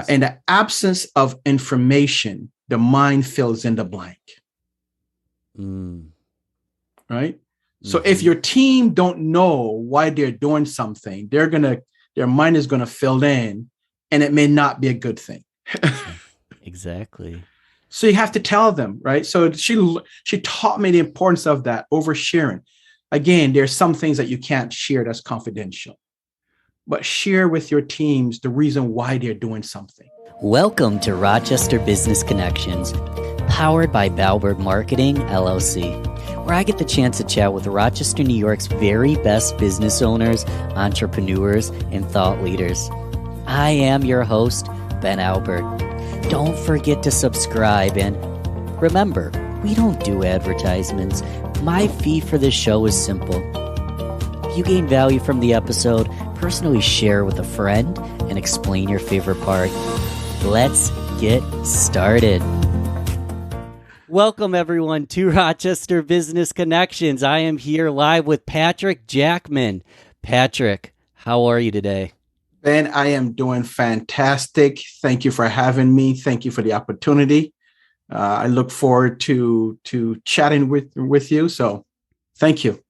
In the absence of information, the mind fills in the blank. Right? So if your team don't know why they're doing something, their mind is gonna fill in, and it may not be a good thing. Exactly. So you have to tell them, right? So she taught me the importance of that, oversharing. Again, there's some things that you can't share that's confidential, but share with your teams the reason why they're doing something. Welcome to Rochester Business Connections, powered by Balbert Marketing LLC, where I get the chance to chat with Rochester, New York's very best business owners, entrepreneurs, and thought leaders. I am your host, Ben Albert. Don't forget to subscribe, and remember, we don't do advertisements. My fee for this show is simple. If you gain value from the episode, personally share with a friend and explain your favorite part. Let's get started. Welcome, everyone, to Rochester Business Connections. I am here live with Patrick Jackman. Patrick, how are you today? Ben, I am doing fantastic. Thank you for having me. Thank you for the opportunity. I look forward to chatting with you. So thank you.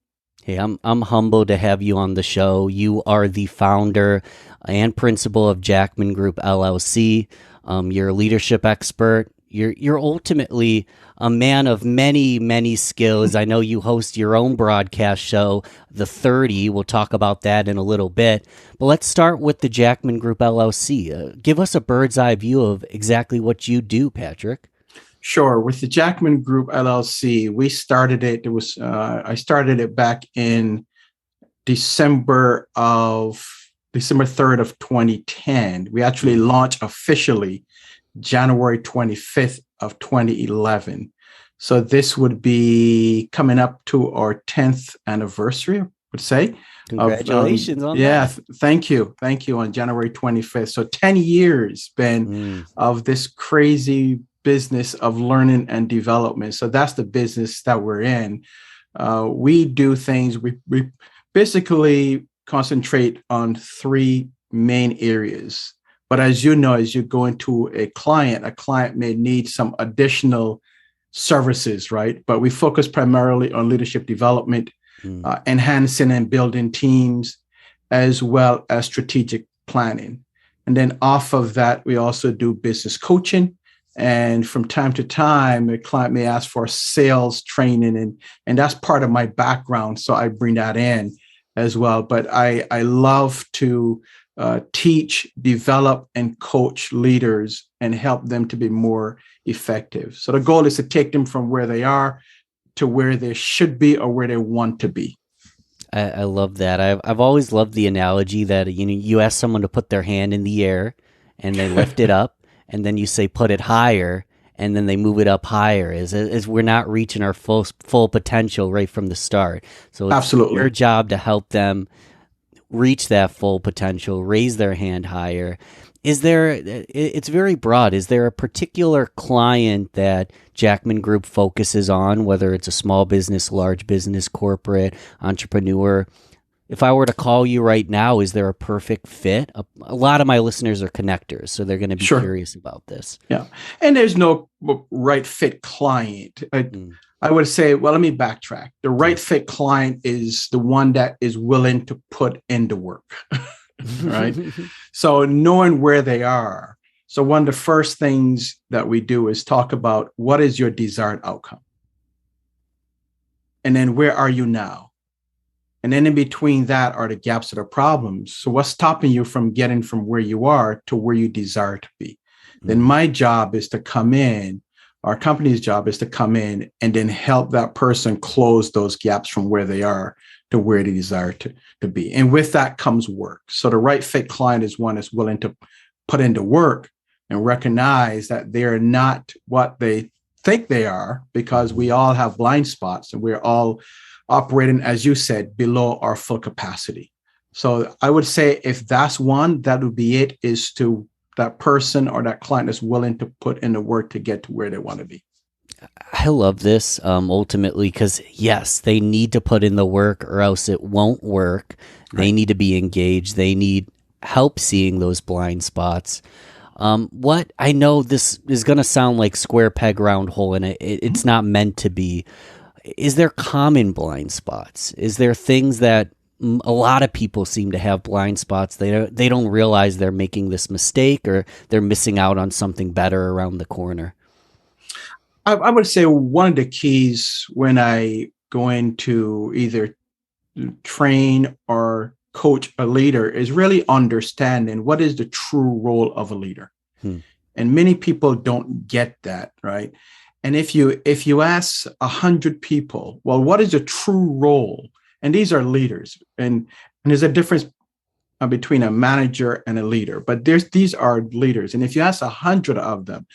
Hey, I'm humbled to have you on the show. You are the founder and principal of Jackman Group LLC. You're a leadership expert. You're ultimately a man of many, many skills. I know you host your own broadcast show, The 30. We'll talk about that in a little bit. But let's start with the Jackman Group LLC. Give us a bird's eye view of exactly what you do, Patrick. Sure. With the Jackman Group LLC, we started it. I started it back in December 3rd of 2010. We actually launched officially January 25th of 2011. So this would be coming up to our 10th anniversary, I would say. Congratulations on that. Thank you. Thank you, on January 25th. So 10 years, Ben, of this crazy business of learning and development. So that's the business that we're in. We do things, we basically concentrate on three main areas. But as you know, as you go into a client may need some additional services, right? But we focus primarily on leadership development, enhancing and building teams, as well as strategic planning. And then off of that, we also do business coaching. And from time to time, a client may ask for sales training, and that's part of my background. So I bring that in as well. But I love to teach, develop, and coach leaders and help them to be more effective. So the goal is to take them from where they are to where they should be or where they want to be. I love that. I've always loved the analogy that you ask someone to put their hand in the air and they lift it up, and then you say put it higher, and then they move it up higher. Is we're not reaching our full potential right from the start. So it's Absolutely your job to help them reach that full potential, raise their hand higher. It's very broad. Is there a particular client that Jackman Group focuses on, whether it's a small business, large business, corporate, entrepreneur? If I were to call you right now, is there a perfect fit? A lot of my listeners are connectors, so they're going to be curious about this. Yeah. And there's no right fit client. I would say, well, let me backtrack. The right fit client is the one that is willing to put in the work, right? So knowing where they are. So one of the first things that we do is talk about what is your desired outcome? And then where are you now? And then in between that are the gaps or the problems. So what's stopping you from getting from where you are to where you desire to be? Then my job is to come in, our company's job is to come in and then help that person close those gaps from where they are to where they desire to be. And with that comes work. So the right fit client is one that's willing to put into work and recognize that they're not what they think they are, because we all have blind spots and we're all operating, as you said, below our full capacity. So I would say if that's one, that would be it, is to that person or that client is willing to put in the work to get to where they want to be. I love this ultimately because, yes, they need to put in the work or else it won't work. Right. They need to be engaged. They need help seeing those blind spots. What I know this is going to sound like square peg round hole, and it's not meant to be. Is there common blind spots? Is there things that a lot of people seem to have blind spots? They don't realize they're making this mistake, or they're missing out on something better around the corner. I would say one of the keys when I go into either train or coach a leader is really understanding what is the true role of a leader. And many people don't get that, right? And if you ask 100 people, well, what is the true role? And these are leaders, and there's a difference between a manager and a leader, but these are leaders. And if you ask 100 of them,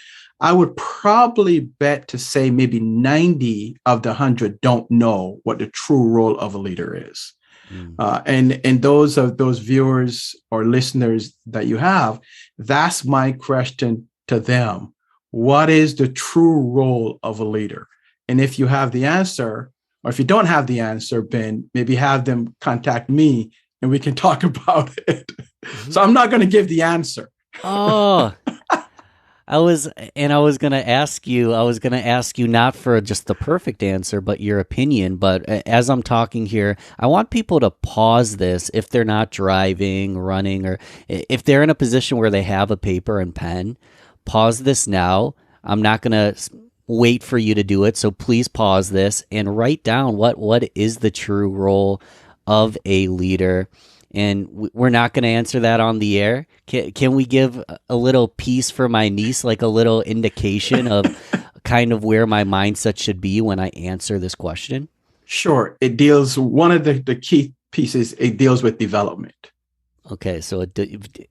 I would probably bet to say maybe 90 of the 100 don't know what the true role of a leader is. And those of those viewers or listeners that you have, that's my question to them. What is the true role of a leader? And if you have the answer, or if you don't have the answer, Ben, maybe have them contact me and we can talk about it. So I'm not going to give the answer. Oh, I was going to ask you not for just the perfect answer, but your opinion. But as I'm talking here, I want people to pause this if they're not driving, running, or if they're in a position where they have a paper and pen. Pause this now. I'm not going to wait for you to do it. So please pause this and write down what is the true role of a leader. And we're not going to answer that on the air. Can we give a little piece for my niece, like a little indication of kind of where my mindset should be when I answer this question? Sure. It deals, one of the key pieces, it deals with development. Okay. So,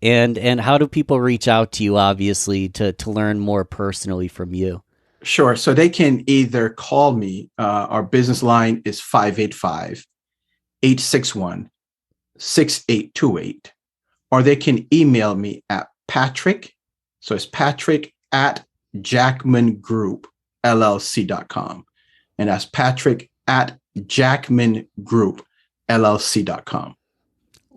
and how do people reach out to you, obviously, to learn more personally from you? Sure. So they can either call me. Our business line is 585-861-6828, or they can email me at Patrick. So it's Patrick at Jackman Group LLC.com. And that's Patrick at Jackman Group LLC.com.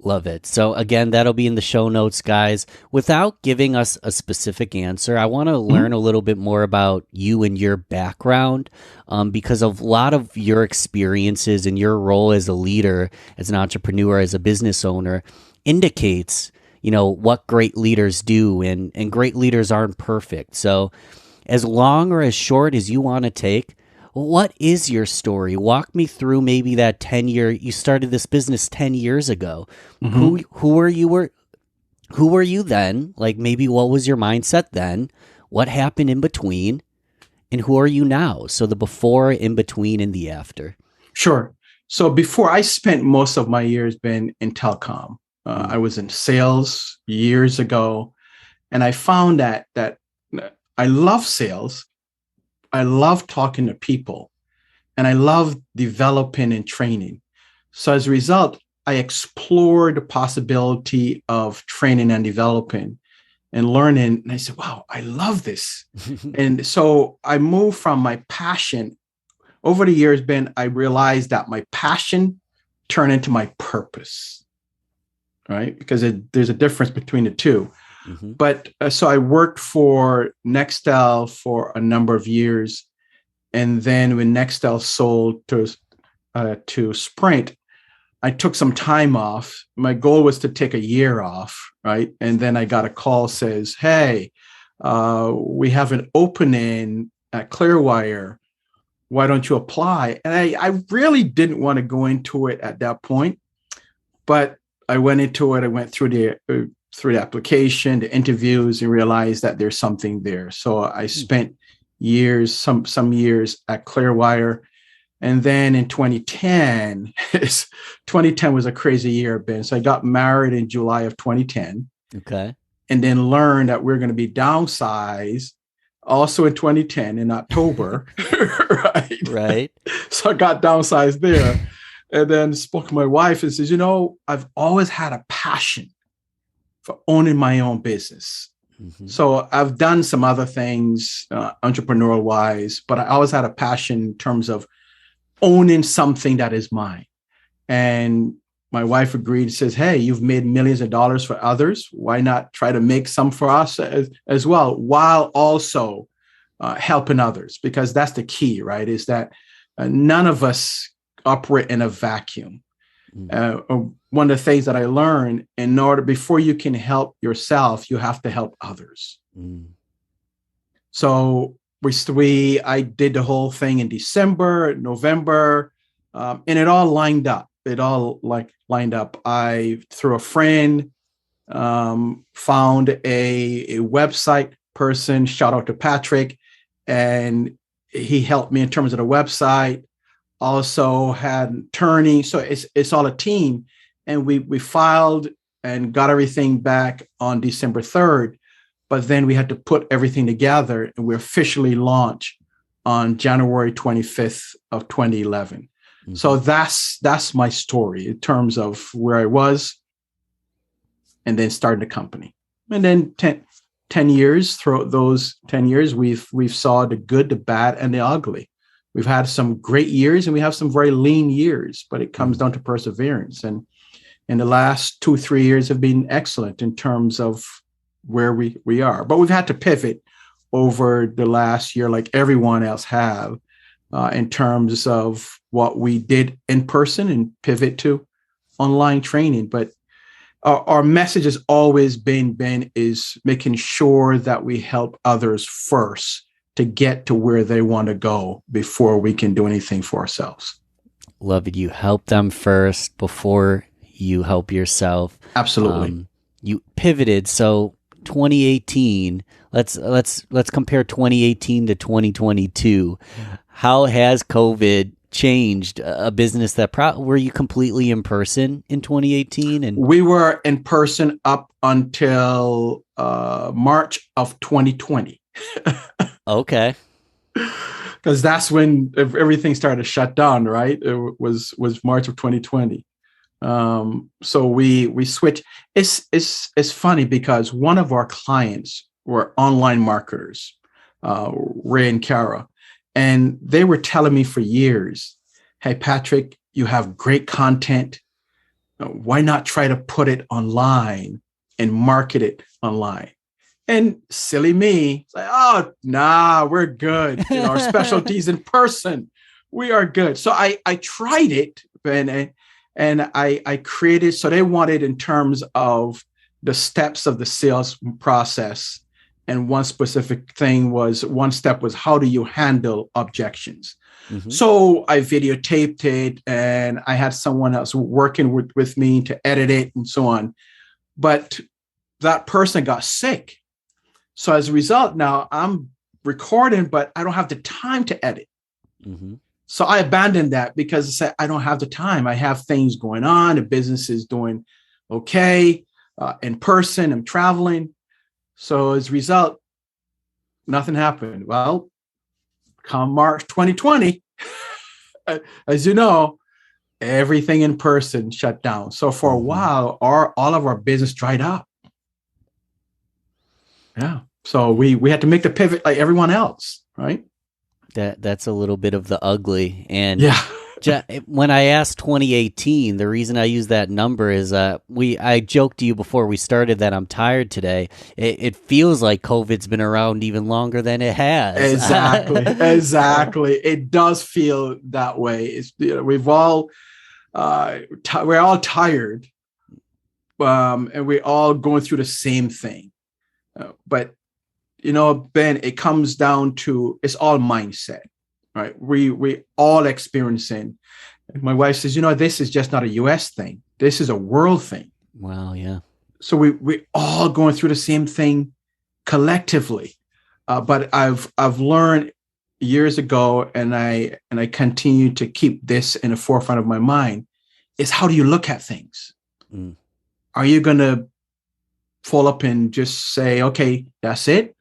Love it. So again, that'll be in the show notes, guys. Without giving us a specific answer, I want to learn a little bit more about you and your background, because of a lot of your experiences and your role as a leader, as an entrepreneur, as a business owner, indicates, what great leaders do, and great leaders aren't perfect. So as long or as short as you want to take, what is your story? Walk me through maybe that 10-year, you started this business 10 years ago. Who were you then? Like, maybe what was your mindset then? What happened in between? And who are you now? So the before, in between, and the after. Sure. So before, I spent most of my years been in telecom. I was in sales years ago, and I found that I love sales. I love talking to people, and I love developing and training. So as a result, I explored the possibility of training and developing and learning. And I said, wow, I love this. And so I moved from my passion. Over the years, Ben, I realized that my passion turned into my purpose, right? Because there's a difference between the two. But so I worked for Nextel for a number of years. And then when Nextel sold to Sprint, I took some time off. My goal was to take a year off, right? And then I got a call says, hey, we have an opening at Clearwire. Why don't you apply? And I really didn't want to go into it at that point, but I went into it. I went through the application, the interviews, and realized that there's something there. So I spent years, some years at Clearwire. And then in 2010, 2010 was a crazy year, Ben. So I got married in July of 2010. Okay. And then learned that we're going to be downsized also in 2010 in October. Right. So I got downsized there. And then spoke to my wife and says, I've always had a passion for owning my own business. So I've done some other things entrepreneurial wise, but I always had a passion in terms of owning something that is mine. And my wife agreed, says, hey, you've made millions of dollars for others. Why not try to make some for us as well, while also helping others? Because that's the key, right? Is that none of us operate in a vacuum. One of the things that I learned, before you can help yourself, you have to help others. So I did the whole thing in December, November, and it all lined up. Lined up. I, through a friend, found a website person. Shout out to Patrick, and he helped me in terms of the website. Also had an attorney, so it's all a team. And we filed and got everything back on December 3rd, but then we had to put everything together, and we officially launched on January 25th of 2011. So that's my story in terms of where I was, and then starting the company. And then 10 years, throughout those 10 years, we've saw the good, the bad, and the ugly. We've had some great years, and we have some very lean years, but it comes down to perseverance. And in the last 2-3 years have been excellent in terms of where we are. But we've had to pivot over the last year, like everyone else have, in terms of what we did in person and pivot to online training. But our message has always been is making sure that we help others first to get to where they want to go before we can do anything for ourselves. Love it. You help them first before you help yourself. Absolutely. You pivoted. So 2018, let's compare 2018 to 2022. How has COVID changed a business that were you completely in person in 2018? And we were in person up until March of 2020. Okay. Because that's when everything started to shut down, right? It was March of 2020. So we switched. It's funny because one of our clients were online marketers, Ray and Kara, and they were telling me for years, hey, Patrick, you have great content. Why not try to put it online and market it online? And silly me, it's like, oh, nah, we're good. Our specialties in person, we are good. So I tried it, and I created, so they wanted in terms of the steps of the sales process. And one step was, how do you handle objections? So I videotaped it, and I had someone else working with me to edit it and so on. But that person got sick. So as a result, now I'm recording, but I don't have the time to edit. So I abandoned that because I said, I don't have the time. I have things going on. The business is doing okay. In person, I'm traveling. So as a result, nothing happened. Well, come March 2020, as you know, everything in person shut down. So for a while, all of our business dried up. Yeah. So we had to make the pivot like everyone else, right? That's a little bit of the ugly. And yeah. When I asked 2018, the reason I use that number is I joked to you before we started that I'm tired today. It feels like COVID's been around even longer than it has. Exactly. It does feel that way. We're all tired, and we're all going through the same thing. But Ben, it comes down to, it's all mindset. Right. We all experiencing. My wife says, this is just not a US thing. This is a world thing. Wow. Yeah. So we all going through the same thing collectively. But I've learned years ago, and I continue to keep this in the forefront of my mind, is how do you look at things? Are you going to fall up and just say, okay, that's it?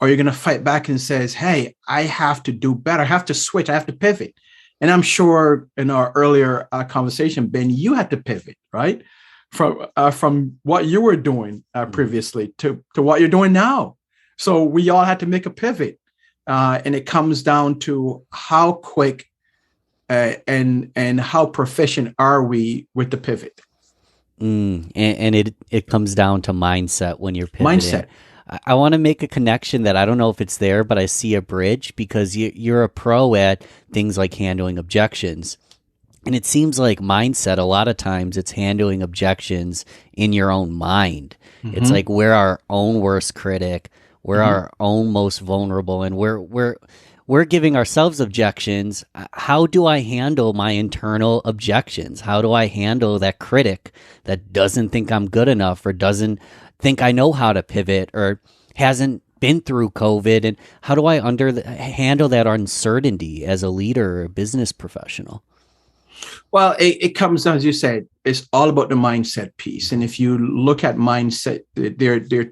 Or you're going to fight back and says, hey, I have to do better. I have to switch. I have to pivot. And I'm sure in our earlier conversation, Ben, you had to pivot, right? From what you were doing previously to what you're doing now. So we all had to make a pivot. And it comes down to how quick and how proficient are we with the pivot? And it comes down to mindset when you're pivoting. Mindset. I want to make a connection that I don't know if it's there, but I see a bridge because you're a pro at things like handling objections. And it seems like mindset, a lot of times it's handling objections in your own mind. Mm-hmm. It's like we're our own worst critic. We're mm-hmm. our own most vulnerable, and we're giving ourselves objections. How do I handle my internal objections? How do I handle that critic that doesn't think I'm good enough or doesn't think I know how to pivot or hasn't been through COVID? And how do I handle that uncertainty as a leader or a business professional? Well, it comes down, as you said, it's all about the mindset piece. And if you look at mindset, there are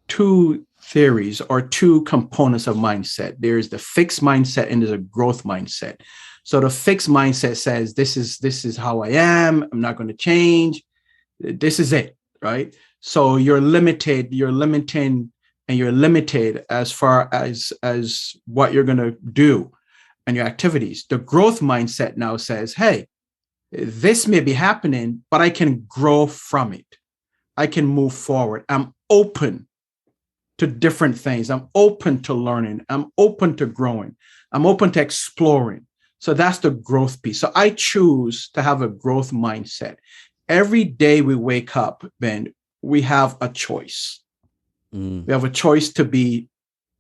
two theories or two components of mindset. There's the fixed mindset and there's a growth mindset. So the fixed mindset says, this is how I am. I'm not going to change. This is it, right? So you're limited, and you're limited as far as what you're going to do and your activities. The growth mindset now says, hey, this may be happening, but I can grow from it. I can move forward. I'm open to different things. I'm open to learning. I'm open to growing. I'm open to exploring. So that's the growth piece. So I choose to have a growth mindset. Every day we wake up, Ben, we have a choice. We have a choice to be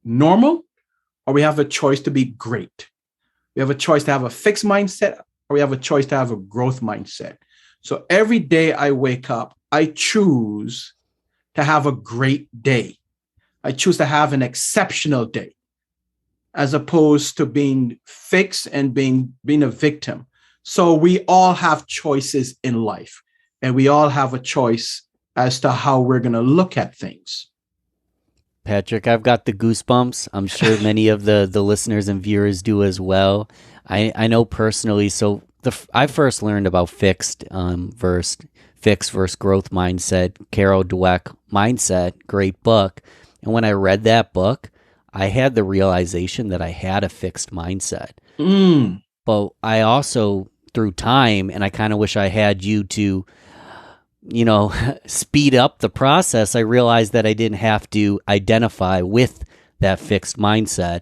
normal, or we have a choice to be great. We have a choice to have a fixed mindset, or we have a choice to have a growth mindset. So every day I wake up, I choose to have a great day. I choose to have an exceptional day, as opposed to being fixed and being a victim. So we all have choices in life, and we all have a choice as to how we're going to look at things. Patrick, I've got the goosebumps. I'm sure many of the listeners and viewers do as well. I know personally. So I first learned about fixed versus growth mindset. Carol Dweck, Mindset, great book. And when I read that book, I had the realization that I had a fixed mindset. But I also, through time, and I kind of wish I had you to, speed up the process, I realized that I didn't have to identify with that fixed mindset,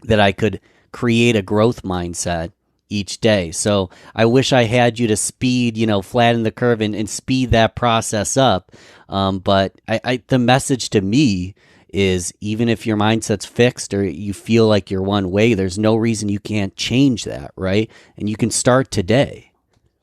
that I could create a growth mindset each day. So I wish I had you to speed, flatten the curve and speed that process up. But the message to me is, even if your mindset's fixed or you feel like you're one way, there's no reason you can't change that, right? And you can start today.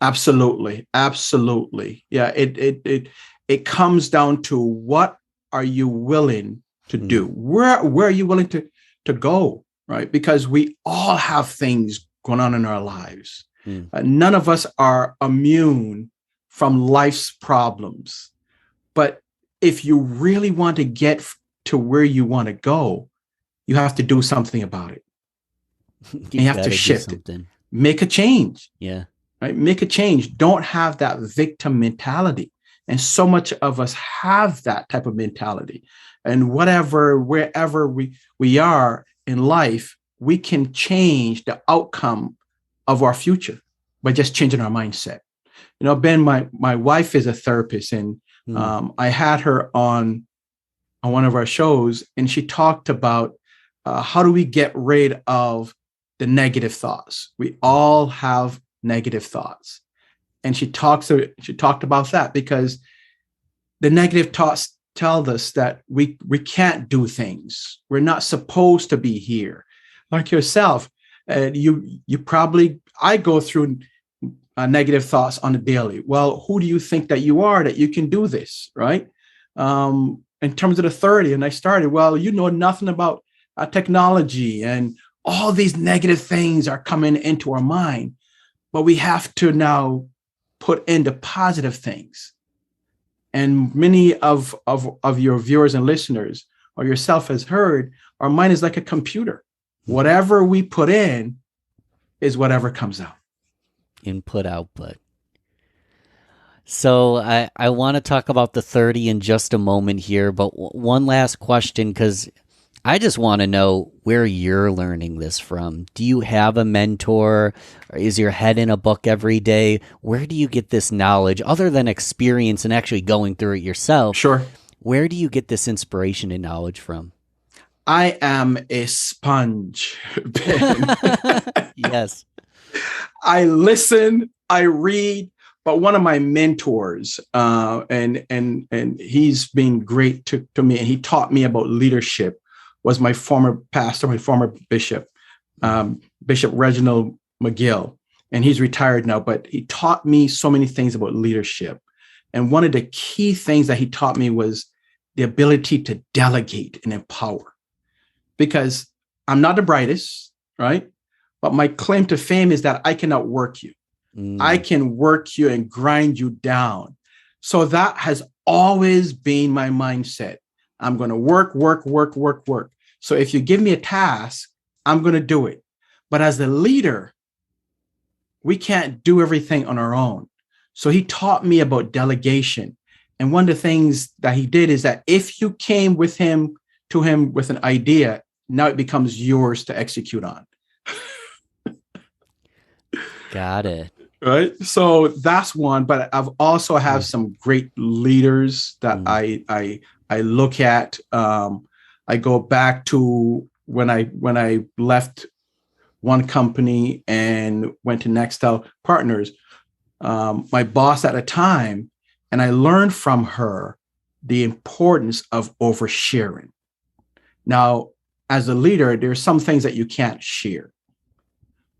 Absolutely. Absolutely. Yeah. It comes down to, what are you willing to do? Where are you willing to go? Right. Because we all have things going on in our lives. None of us are immune from life's problems. But if you really want to get to where you want to go, you have to do something about it. You have to shift it. Make a change. Yeah. Right? Make a change. Don't have that victim mentality. And so much of us have that type of mentality. And wherever we are in life, we can change the outcome of our future by just changing our mindset. Ben, my wife is a therapist, and I had her on one of our shows, and she talked about how do we get rid of the negative thoughts. We all have negative thoughts. And she talked about that, because the negative thoughts tell us that we can't do things. We're not supposed to be here. Like yourself, I go through negative thoughts on a daily. Well, who do you think that you are that you can do this, right? In terms of the 30, and I started, well, you know nothing about technology, and all these negative things are coming into our mind. But we have to now put in the positive things. And many of your viewers and listeners, or yourself, has heard, our mind is like a computer. Whatever we put in is whatever comes out. Input, output. So I want to talk about the 30 in just a moment here, but one last question, because I just want to know where you're learning this from. Do you have a mentor? Or is your head in a book every day? Where do you get this knowledge other than experience and actually going through it yourself? Sure. Where do you get this inspiration and knowledge from? I am a sponge, Ben. Yes. I listen, I read, but one of my mentors, and he's been great to me, and he taught me about leadership, was my former pastor, my former bishop, Bishop Reginald McGill, and he's retired now, but he taught me so many things about leadership. And one of the key things that he taught me was the ability to delegate and empower, because I'm not the brightest, right? But my claim to fame is that I can outwork you. I can work you and grind you down. So that has always been my mindset. I'm going to work. So if you give me a task, I'm going to do it. But as a leader, we can't do everything on our own. So he taught me about delegation. And one of the things that he did is that if you came to him with an idea, now it becomes yours to execute on. Got it. Right. So that's one. But I've also have some great leaders that I look at. I go back to when I left one company and went to Nextel Partners. My boss at the time, and I learned from her the importance of oversharing. Now, as a leader, there's some things that you can't share.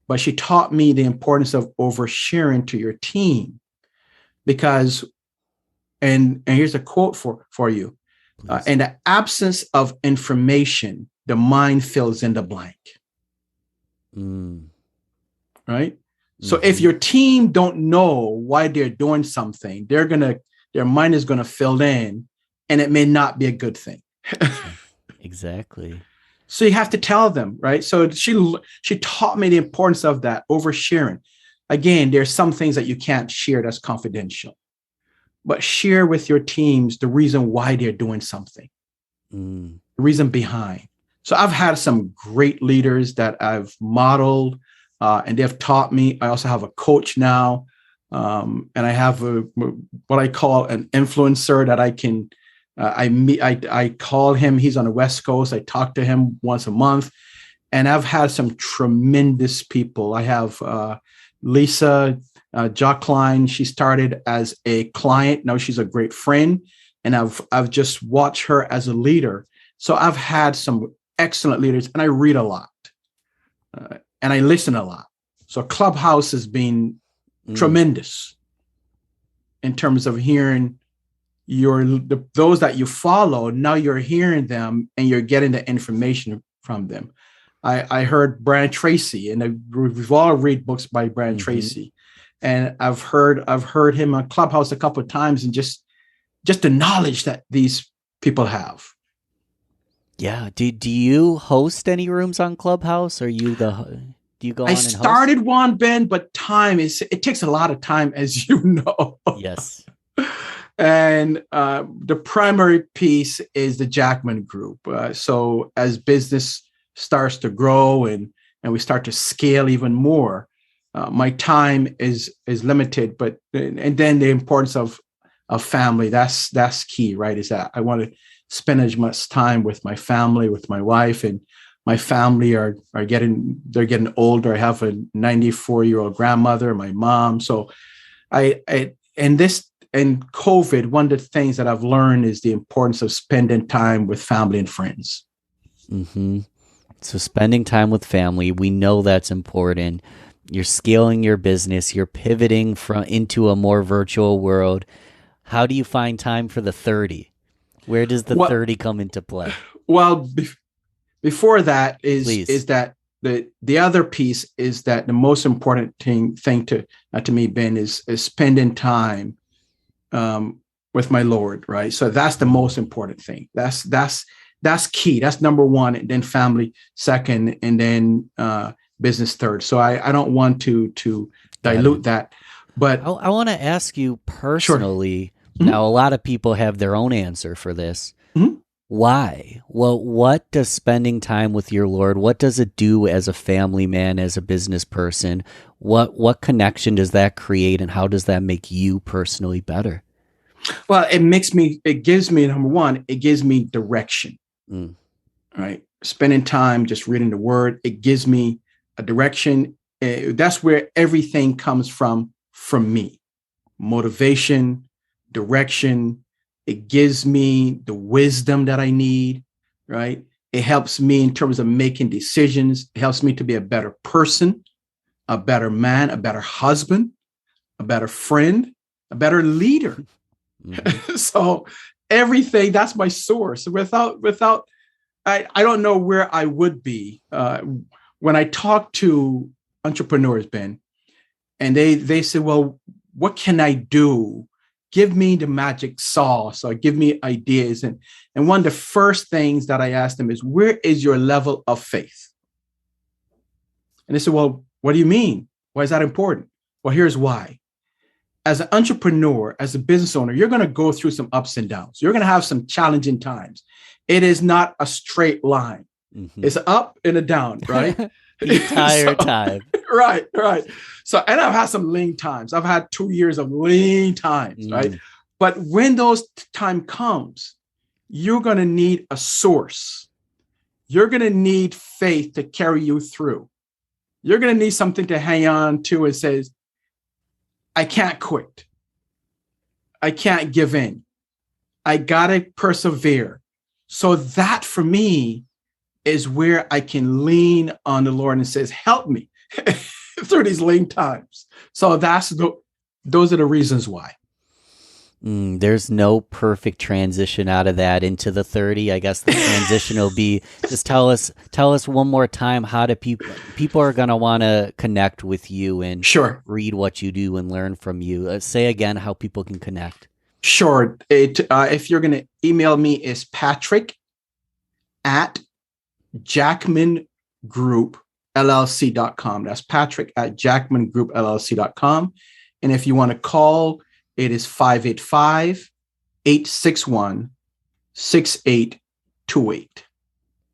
But she taught me the importance of oversharing to your team, because, and here's a quote for you, in the absence of information, the mind fills in the blank. Right? So if your team don't know why they're doing something, their mind is gonna fill in, and it may not be a good thing. Exactly. So you have to tell them, right? So she taught me the importance of that oversharing. Again, there's some things that you can't share that's confidential, but share with your teams the reason why they're doing something, the reason behind. So I've had some great leaders that I've modeled, and they've taught me. I also have a coach now, and I have what I call an influencer that I can. I call him. He's on the West Coast. I talk to him once a month, and I've had some tremendous people. I have Lisa Jackman. She started as a client. Now she's a great friend, and I've just watched her as a leader. So I've had some excellent leaders, and I read a lot, and I listen a lot. So Clubhouse has been tremendous in terms of hearing those that you follow. Now you're hearing them and you're getting the information from them. I heard Brian Tracy, and we've all read books by Brian Tracy, and I've heard him on Clubhouse a couple of times, and just the knowledge that these people have. Yeah. Do you host any rooms on Clubhouse? Or do you go on and host? I started one, Ben, but it takes a lot of time, as you know. Yes. And the primary piece is the Jackman Group. So as business starts to grow and we start to scale even more, my time is limited. But and then the importance of family, that's key, right? Is that I want to spend as much time with my family, with my wife, and my family are getting older. I have a 94-year-old grandmother, my mom. So in COVID, one of the things that I've learned is the importance of spending time with family and friends. So spending time with family, we know that's important. You're scaling your business. You're pivoting into a more virtual world. How do you find time for the 30? Where does the 30 come into play? Well, before that is that the other piece is that the most important thing to me, Ben, is spending time with my Lord, right? So that's the most important thing. That's key. That's number one, and then family second, and then business third. So I don't want to dilute that. But I want to ask you personally. Sure. Now, a lot of people have their own answer for this. Why? Well, what does spending time with your Lord, what does it do as a family man, as a business person? What connection does that create, and how does that make you personally better? Well, it gives me, number one, it gives me direction, right? Spending time just reading the word, it gives me a direction. That's where everything comes from me. Motivation, direction. It gives me the wisdom that I need, right? It helps me in terms of making decisions. It helps me to be a better person, a better man, a better husband, a better friend, a better leader. Mm-hmm. So everything, that's my source. Without, I don't know where I would be. When I talk to entrepreneurs, Ben, and they say, well, what can I do? Give me the magic sauce or give me ideas. And one of the first things that I ask them is, where is your level of faith? And they say, well, what do you mean? Why is that important? Well, here's why. As an entrepreneur, as a business owner, you're going to go through some ups and downs. You're going to have some challenging times. It is not a straight line. Mm-hmm. It's up and a down, right? The entire time. Right. So, and I've had some lean times. I've had 2 years of lean times, right? But when those time comes, you're going to need a source. You're going to need faith to carry you through. You're going to need something to hang on to and says, I can't quit. I can't give in. I got to persevere. So that for me is where I can lean on the Lord and says, help me through these lean times. So those are the reasons why. There's no perfect transition out of that into the 30. I guess the transition will be, just tell us one more time, how do people are going to want to connect with you and read what you do and learn from you. Say again how people can connect. Sure. If you're going to email me, is Patrick at Jackman Group LLC.com. That's Patrick at Jackman Group LLC.com. And if you want to call, it is 585-861-6828.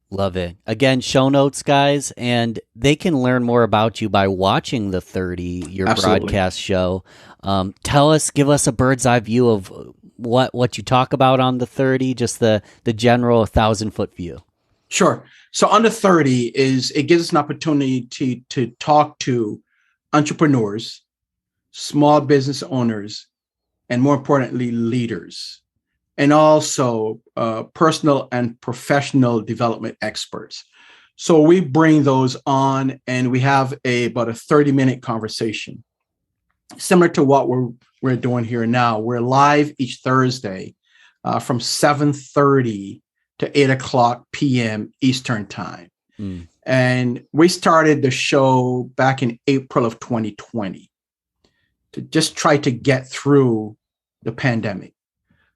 Love it. Again, show notes, guys, and they can learn more about you by watching the 30, your Absolutely. Broadcast show. Give us a bird's eye view of what you talk about on the 30, just the general 1,000-foot view. Sure. So on the 30 it gives us an opportunity to talk to entrepreneurs, small business owners, and more importantly, leaders, and also personal and professional development experts. So we bring those on and we have about a 30-minute conversation, similar to what we're doing here now. We're live each Thursday from 7:30 to 8:00 p.m. Eastern time. And we started the show back in April of 2020 to just try to get through the pandemic.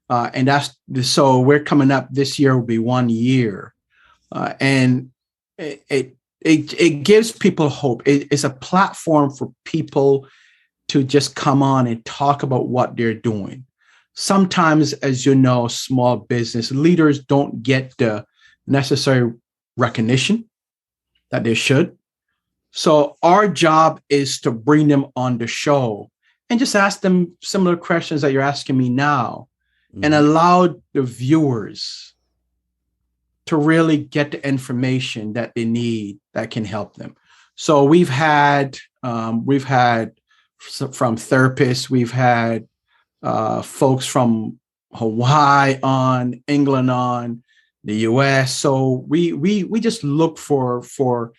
And so we're coming up, this year will be 1 year. And it gives people hope. It's a platform for people to just come on and talk about what they're doing. Sometimes, as you know, small business leaders don't get the necessary recognition that they should. So our job is to bring them on the show and just ask them similar questions that you're asking me now, and allow the viewers to really get the information that they need that can help them. So we've had from therapists, we've had folks from Hawaii on, England on, the US. So we just look for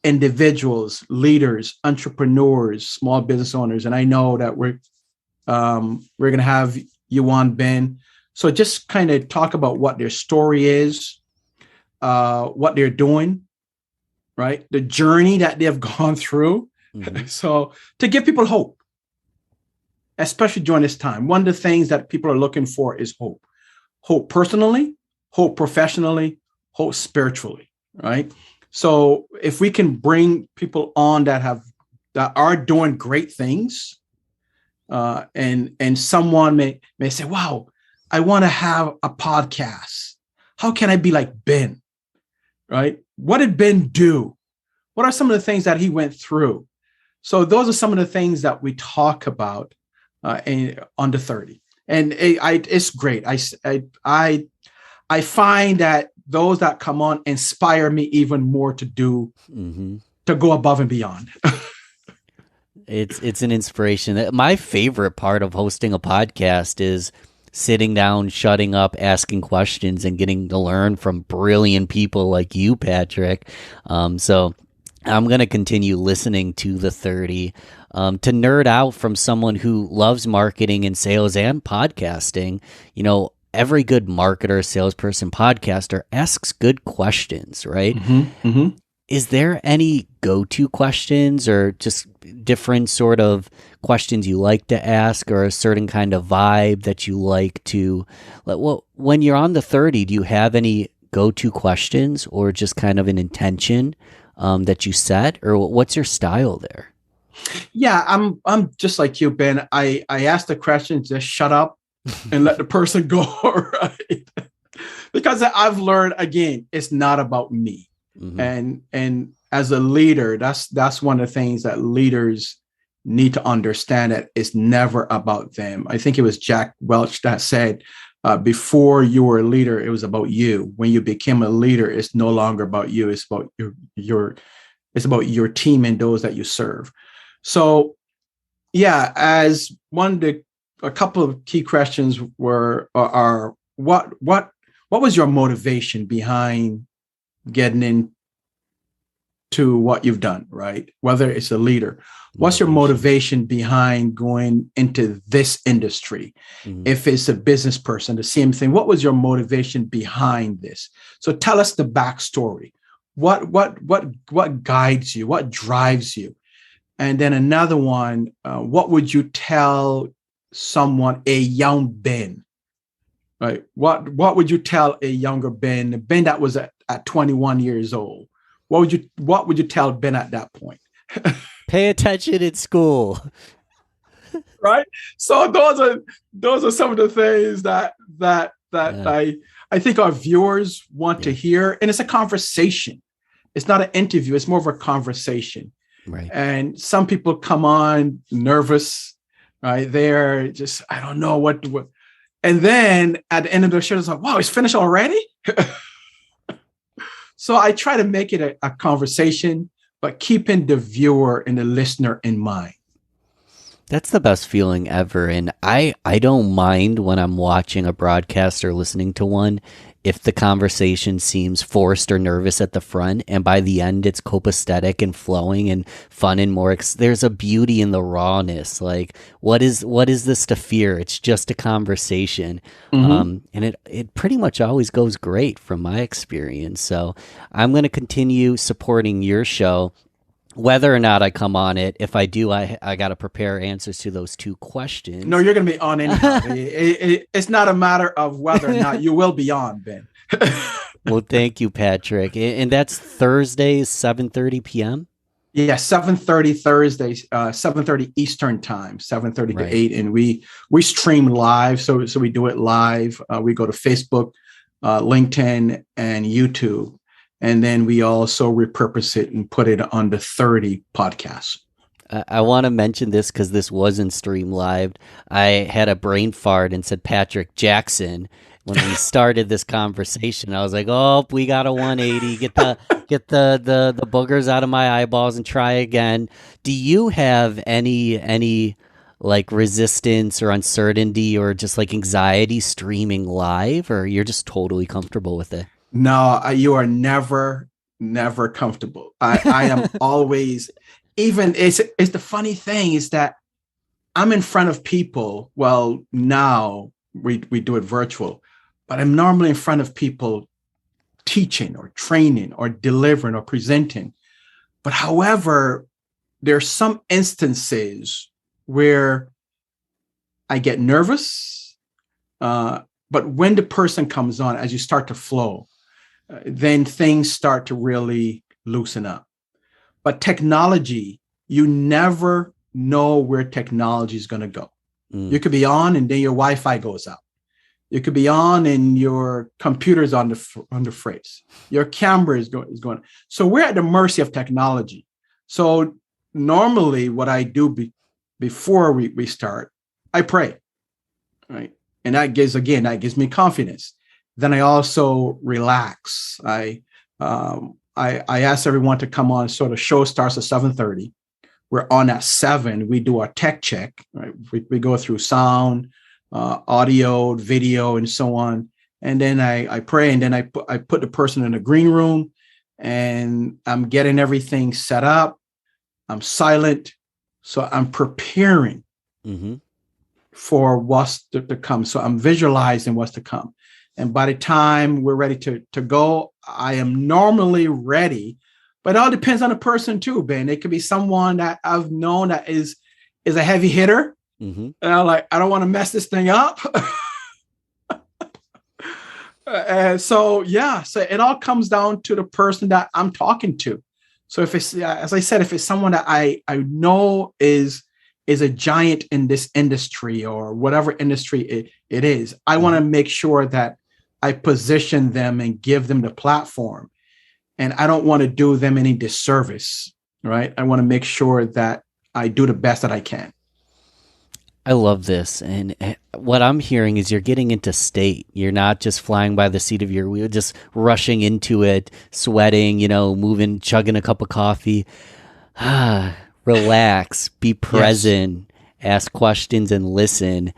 individuals, leaders, entrepreneurs, small business owners. And I know that we're going to have you on, Ben. So just kind of talk about what their story is, what they're doing, right? The journey that they've gone through. So to give people hope, especially during this time. One of the things that people are looking for is hope. Hope personally, hope professionally, hope spiritually, right? So if we can bring people on that are doing great things, and someone may say, wow, I want to have a podcast. how can I be like Ben? Right? What did Ben do? What are some of the things that he went through? So those are some of the things that we talk about under 30. And it's great. I find that those that come on inspire me even more to do, to go above and beyond. It's an inspiration. My favorite part of hosting a podcast is sitting down, shutting up, asking questions, and getting to learn from brilliant people like you, Patrick. So I'm going to continue listening to the 30 to nerd out from someone who loves marketing and sales and podcasting. You know, every good marketer, salesperson, podcaster asks good questions, right? Is there any go-to questions or just different sort of questions you like to ask, or a certain kind of vibe that you like to, well, when you're on the 30, do you have any go-to questions or just kind of an intention that you set, or what's your style there? Yeah, I'm just like you, Ben. I ask the question, just shut up and let the person go, right? Because I've learned, again, it's not about me. And as a leader, that's one of the things that leaders need to understand, that it's never about them. I think it was Jack Welch that said, before you were a leader, it was about you. When you became a leader, it's no longer about you. It's about it's about your team and those that you serve. So, yeah, as a couple of key questions are what was your motivation behind getting into what you've done, right? Whether it's a leader, what's your motivation behind going into this industry? If it's a business person, the same thing. What was your motivation behind this? So tell us the backstory. What guides you? What drives you? And then another one, what would you tell someone, a young Ben, right? What would you tell a younger Ben, the Ben that was at 21 years old? What would you tell Ben at that point? Pay attention in school. Right? So those are some of the things that I think our viewers want to hear. And it's a conversation. It's not an interview, it's more of a conversation. Right. And some people come on nervous, right? They're just, I don't know what. And then at the end of the show, it's like, wow, it's finished already? So I try to make it a conversation, but keeping the viewer and the listener in mind. That's the best feeling ever. And I don't mind when I'm watching a broadcast or listening to one if the conversation seems forced or nervous at the front, and by the end it's copacetic and flowing and fun and more. There's a beauty in the rawness. Like, what is this to fear? It's just a conversation. And it pretty much always goes great from my experience. So I'm going to continue supporting your show. Whether or not I come on it, if I do, I got to prepare answers to those two questions. No, you're going to be on anyhow. It's not a matter of whether or not you will be on, Ben. Well, thank you, Patrick. And that's Thursdays, 7:30 p.m.? Yeah, 7:30 Thursdays, 7:30 Eastern time, 7:30 to 8. And we stream live. So we do it live. We go to Facebook, LinkedIn, and YouTube. And then we also repurpose it and put it on the 30 podcast. I want to mention this because this wasn't streamed live. I had a brain fart and said Patrick Jackson when we started this conversation. I was like, oh, we got a 180. Get the boogers out of my eyeballs and try again. Do you have any like resistance or uncertainty or just like anxiety streaming live, or you're just totally comfortable with it? No, you are never comfortable. I am always, even it's the funny thing is that I'm in front of people. Well, now we do it virtual, but I'm normally in front of people teaching or training or delivering or presenting. But however, there's some instances where I get nervous, but when the person comes on, as you start to flow, then things start to really loosen up. But technology, you never know where technology is going to go. You could be on and then your Wi-Fi goes out. You could be on and your computer's on the fritz. Your camera is going. So we're at the mercy of technology. So normally what I do before we start, I pray, right? And that gives me confidence. Then I also relax. I ask everyone to come on. So the show starts at 7:30. We're on at 7. We do our tech check, right? We go through sound, audio, video, and so on. And then I pray, and then I put the person in the green room, and I'm getting everything set up. I'm silent. So I'm preparing for what's to come. So I'm visualizing what's to come. And by the time we're ready to go, I am normally ready. But it all depends on the person too, Ben. It could be someone that I've known that is a heavy hitter. And I'm like, I don't want to mess this thing up. And so it all comes down to the person that I'm talking to. So if it's, as I said, if it's someone that I know is a giant in this industry or whatever industry it is, I want to make sure that I position them and give them the platform. And I don't want to do them any disservice, right? I want to make sure that I do the best that I can. I love this. And what I'm hearing is you're getting into state. You're not just flying by the seat of your wheel, just rushing into it, sweating, moving, chugging a cup of coffee. Relax, be present, ask questions and listen.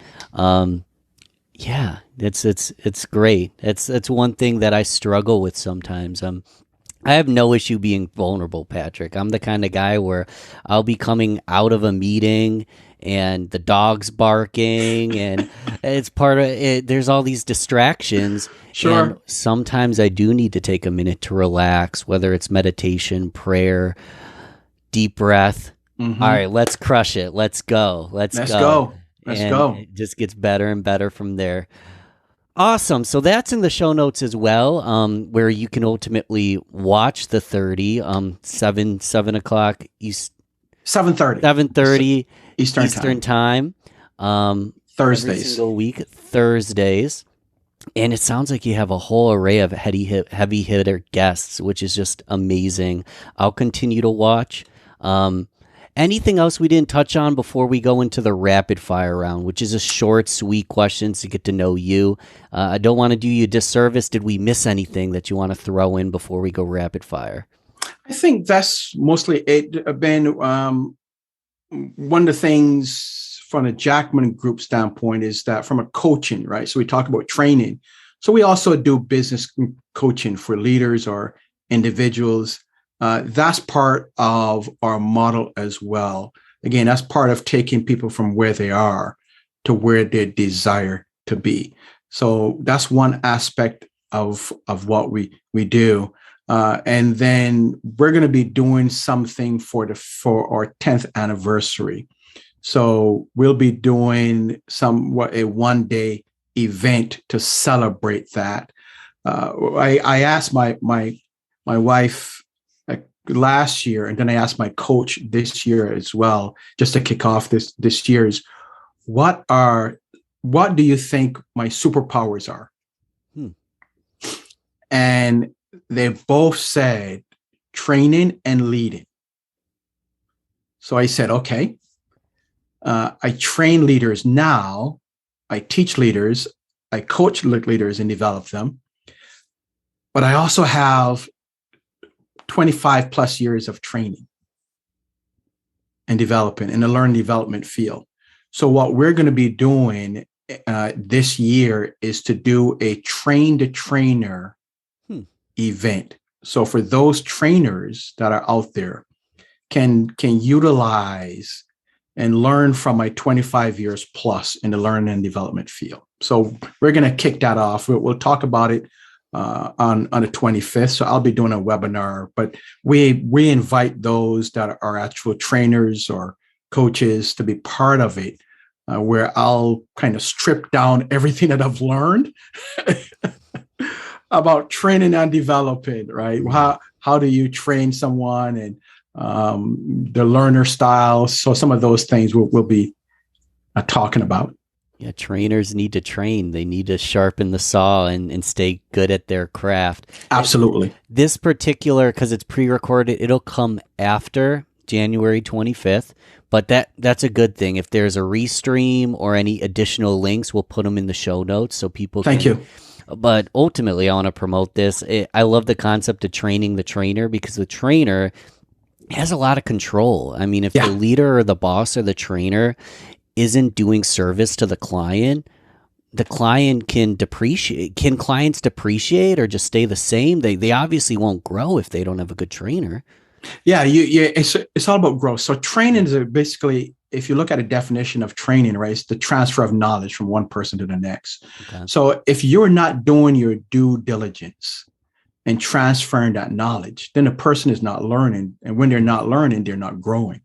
It's great. It's one thing that I struggle with sometimes. I have no issue being vulnerable, Patrick. I'm the kind of guy where I'll be coming out of a meeting and the dog's barking and it's part of it. There's all these distractions. Sure. And sometimes I do need to take a minute to relax, whether it's meditation, prayer, deep breath. All right, let's crush it. Let's go. Let's go. It just gets better and better from there. Awesome. So that's in the show notes as well, where you can ultimately watch the 30, 7 o'clock East. 7:30 Eastern time. Thursdays. Every single week, Thursdays. And it sounds like you have a whole array of heavy hitter guests, which is just amazing. I'll continue to watch. Anything else we didn't touch on before we go into the rapid fire round, which is a short, sweet questions to get to know you? I don't want to do you a disservice. Did we miss anything that you want to throw in before we go rapid fire? I think that's mostly it, Ben. One of the things from a Jackman Group standpoint is that from a coaching, right? So we talk about training. So we also do business coaching for leaders or individuals. That's part of our model as well. Again, that's part of taking people from where they are to where they desire to be. So that's one aspect of what we do. And then we're going to be doing something for our 10th anniversary. So we'll be doing a one-day event to celebrate that. I asked my wife last year, and then I asked my coach this year as well, just to kick off this year's, what do you think my superpowers are? And they both said training and leading. So I said, okay, I train leaders now, I teach leaders, I coach leaders and develop them, but I also have 25 plus years of training and developing in the learning development field. So what we're going to be doing this year is to do a train the trainer event. So for those trainers that are out there can utilize and learn from my 25 years plus in the learning and development field. So we're going to kick that off. We'll talk about it on the 25th. So I'll be doing a webinar, but we invite those that are actual trainers or coaches to be part of it, where I'll kind of strip down everything that I've learned about training and developing, right? How do you train someone and the learner styles? So some of those things we'll be talking about. Yeah, trainers need to train. They need to sharpen the saw and stay good at their craft. Absolutely. This particular, because it's pre-recorded, it'll come after January 25th, but that's a good thing. If there's a restream or any additional links, we'll put them in the show notes so people can. Thank you. But ultimately, I want to promote this. I love the concept of training the trainer, because the trainer has a lot of control. I mean, if the leader or the boss or the trainer isn't doing service to the client can depreciate. Can clients depreciate or just stay the same? They obviously won't grow if they don't have a good trainer. Yeah, it's all about growth. So training is basically, if you look at a definition of training, right, it's the transfer of knowledge from one person to the next. Okay. So if you're not doing your due diligence and transferring that knowledge, then the person is not learning. And when they're not learning, they're not growing.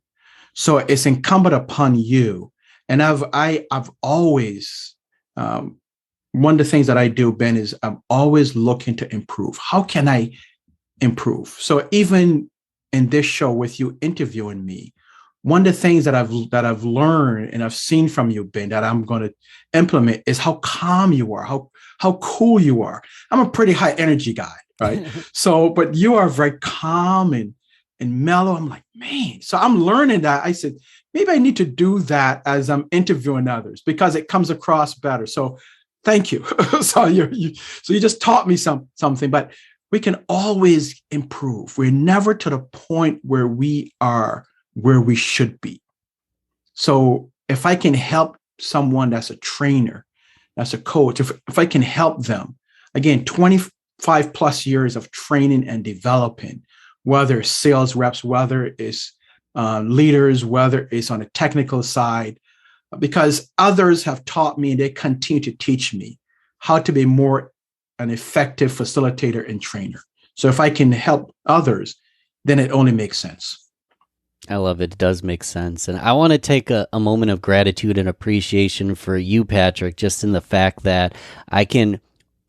So it's incumbent upon you. And I've always, one of the things that I do, Ben, is I'm always looking to improve. How can I improve? So even in this show with you interviewing me, one of the things that I've learned and I've seen from you, Ben, that I'm going to implement is how calm you are, how cool you are. I'm a pretty high energy guy, right? So, but you are very calm and mellow. I'm like, man. So I'm learning that. I said, maybe I need to do that as I'm interviewing others because it comes across better. So thank you. So you just taught me something, but we can always improve. We're never to the point where we are where we should be. So if I can help someone that's a trainer, that's a coach, if I can help them, again, 25 plus years of training and developing, whether it's sales reps, whether it's leaders, whether it's on a technical side, because others have taught me and they continue to teach me how to be more an effective facilitator and trainer. So if I can help others, then it only makes sense. I love it. It does make sense. And I want to take a moment of gratitude and appreciation for you, Patrick, just in the fact that I can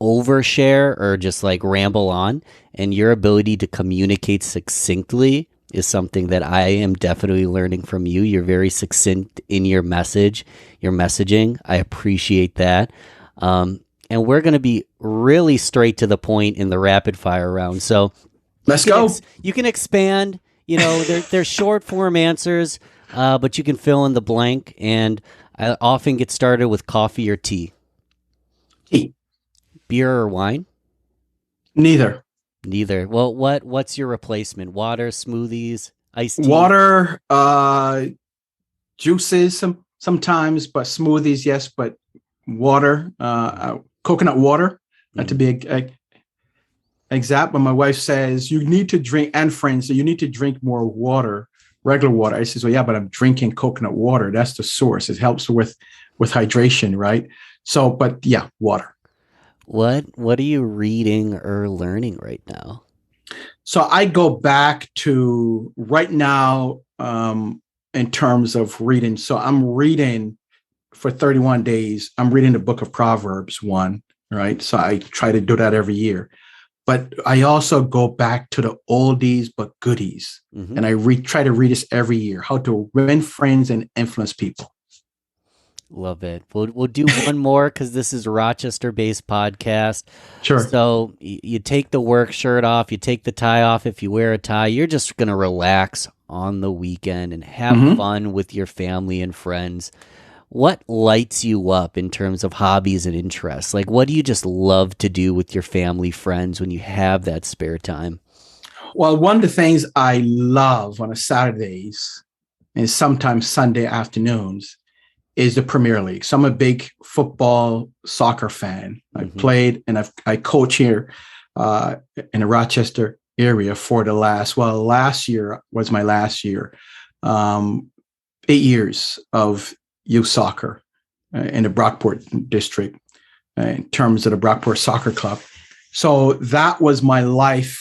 overshare or just like ramble on, and your ability to communicate succinctly is something that I am definitely learning from you. You're very succinct in your messaging. I appreciate that. And we're going to be really straight to the point in the rapid fire round. So let's go. You can expand, they're short form answers, but you can fill in the blank. And I often get started with coffee or tea. Tea. Beer or wine? Neither. Well, what's your replacement? Water, smoothies, iced tea? Water, juices sometimes, but smoothies, yes, but water, coconut water, not to be exact, but my wife says you need to drink, and friends, so you need to drink more water, regular water. I says, well, yeah, but I'm drinking coconut water. That's the source. It helps with hydration, right? So, but yeah, water. What are you reading or learning right now? So I go back to right now in terms of reading. So I'm reading for 31 days. I'm reading the book of Proverbs 1, right? So I try to do that every year. But I also go back to the oldies but goodies. Mm-hmm. And I try to read this every year, how to win friends and influence people. Love it. We'll do one more because this is a Rochester-based podcast. Sure. So you take the work shirt off, you take the tie off. If you wear a tie, you're just going to relax on the weekend and have fun with your family and friends. What lights you up in terms of hobbies and interests? Like, what do you just love to do with your family, friends when you have that spare time? Well, one of the things I love on a Saturdays and sometimes Sunday afternoons is the Premier League. So I'm a big football, soccer fan. I played and I coach here in the Rochester area for last year was my last year. 8 years of youth soccer in the Brockport district in terms of the Brockport Soccer Club. So that was my life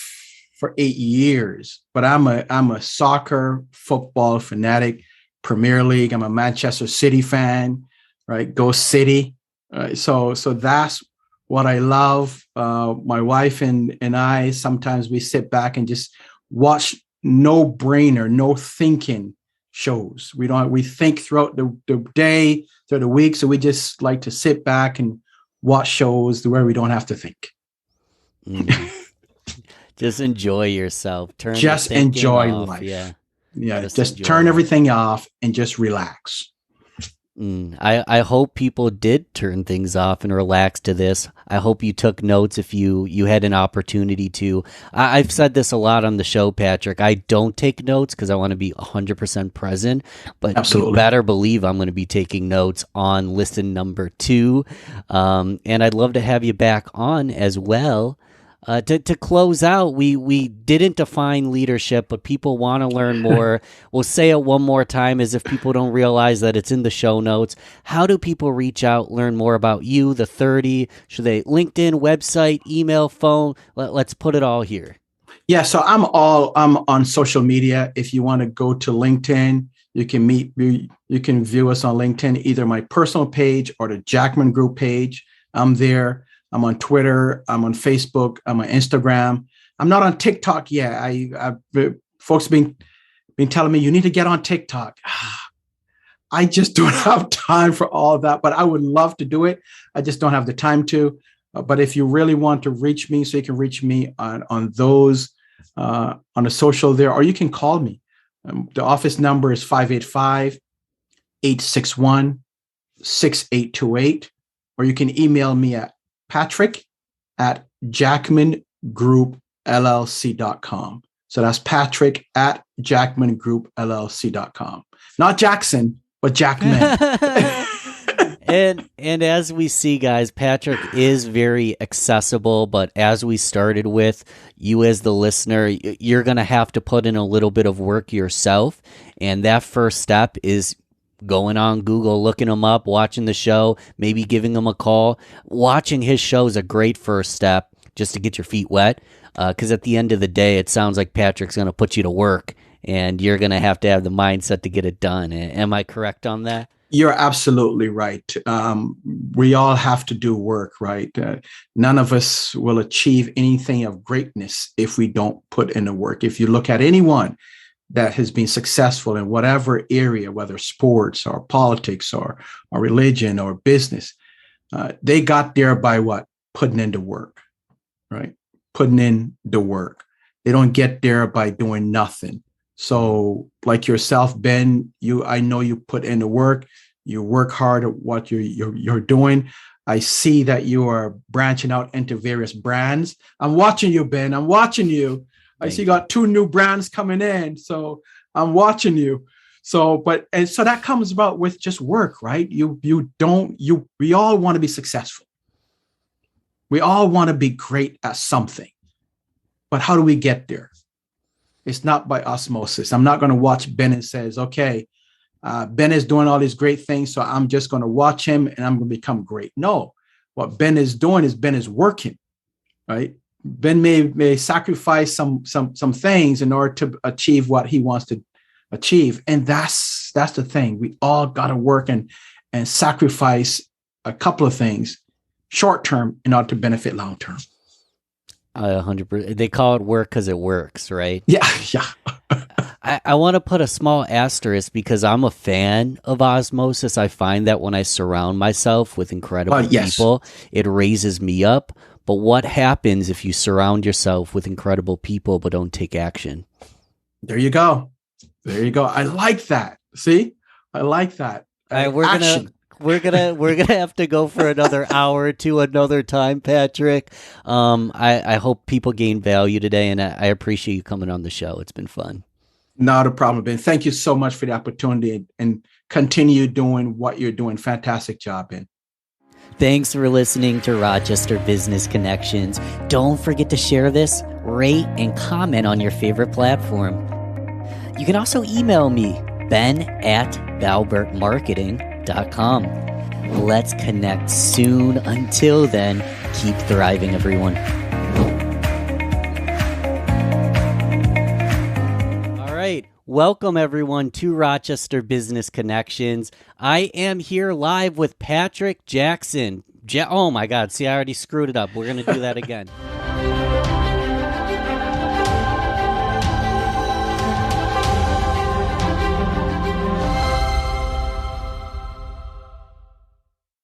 for 8 years. But I'm a soccer, football fanatic. Premier League. I'm a Manchester City fan, right? Go City. So that's what I love. My wife and I, sometimes we sit back and just watch no brainer, no thinking shows. We think throughout the day, through the week. So we just like to sit back and watch shows where we don't have to think. Just enjoy yourself. Just enjoy off. life. Yeah. Just turn everything off and just relax. I hope people did turn things off and relax to this. I hope you took notes if you had an opportunity to. I've said this a lot on the show, Patrick. I don't take notes because I want to be 100% present, but Absolutely. You better believe I'm going to be taking notes on listen number 2. And I'd love to have you back on as well. To close out, we didn't define leadership, but people want to learn more. We'll say it one more time as if people don't realize that it's in the show notes. How do people reach out, learn more about you, the 30? Should they LinkedIn, website, email, phone? Let's put it all here. Yeah, so I'm on social media. If you want to go to LinkedIn, you can view us on LinkedIn, either my personal page or the Jackman Group page. I'm there. I'm on Twitter. I'm on Facebook. I'm on Instagram. I'm not on TikTok yet. Folks been telling me you need to get on TikTok. I just don't have time for all of that, but I would love to do it. I just don't have the time to. But if you really want to reach me, so you can reach me on those on the social there, or you can call me. The office number is 585-861-6828, or you can email me at patrick@jackmangroup.llc.com. So that's patrick@jackmangroup.llc.com. Not Jackson, but Jackman. And as we see, guys, Patrick is very accessible, but as we started with, you as the listener, you're going to have to put in a little bit of work yourself. And that first step is going on Google, looking him up, watching the show, maybe giving him a call. Watching his show is a great first step just to get your feet wet, because at the end of the day, it sounds like Patrick's going to put you to work, and you're going to have the mindset to get it done. Am I correct on that? You're absolutely right. We all have to do work, right? None of us will achieve anything of greatness if we don't put in the work. If you look at anyone that has been successful in whatever area, whether sports or politics or religion or business, they got there by what? Putting in the work, right? Putting in the work. They don't get there by doing nothing. So like yourself, Ben, I know you put in the work. You work hard at what you're doing. I see that you are branching out into various brands. I'm watching you, Ben. I'm watching you. I see you got 2 new brands coming in. So I'm watching you. So that comes about with just work, right? We all want to be successful. We all want to be great at something. But how do we get there? It's not by osmosis. I'm not going to watch Ben and says, okay, Ben is doing all these great things, so I'm just going to watch him and I'm going to become great. No, what Ben is doing is Ben is working, right? Ben may sacrifice some things in order to achieve what he wants to achieve. And that's the thing. We all got to work and sacrifice a couple of things short term in order to benefit long term. 100%. They call it work because it works, right? Yeah. I want to put a small asterisk because I'm a fan of osmosis. I find that when I surround myself with incredible people, it raises me up. But what happens if you surround yourself with incredible people but don't take action? There you go. I like that. See? I like that. We're gonna have to go for another hour or two another time, Patrick. I hope people gain value today, and I appreciate you coming on the show. It's been fun. Not a problem, Ben. Thank you so much for the opportunity, and continue doing what you're doing. Fantastic job, Ben. Thanks for listening to Rochester Business Connections. Don't forget to share this, rate, and comment on your favorite platform. You can also email me, ben@balbertmarketing.com. Let's connect soon. Until then, keep thriving, everyone. All right. Welcome, everyone, to Rochester Business Connections. I am here live with Patrick Jackson. Oh, my God. See, I already screwed it up. We're going to do that again.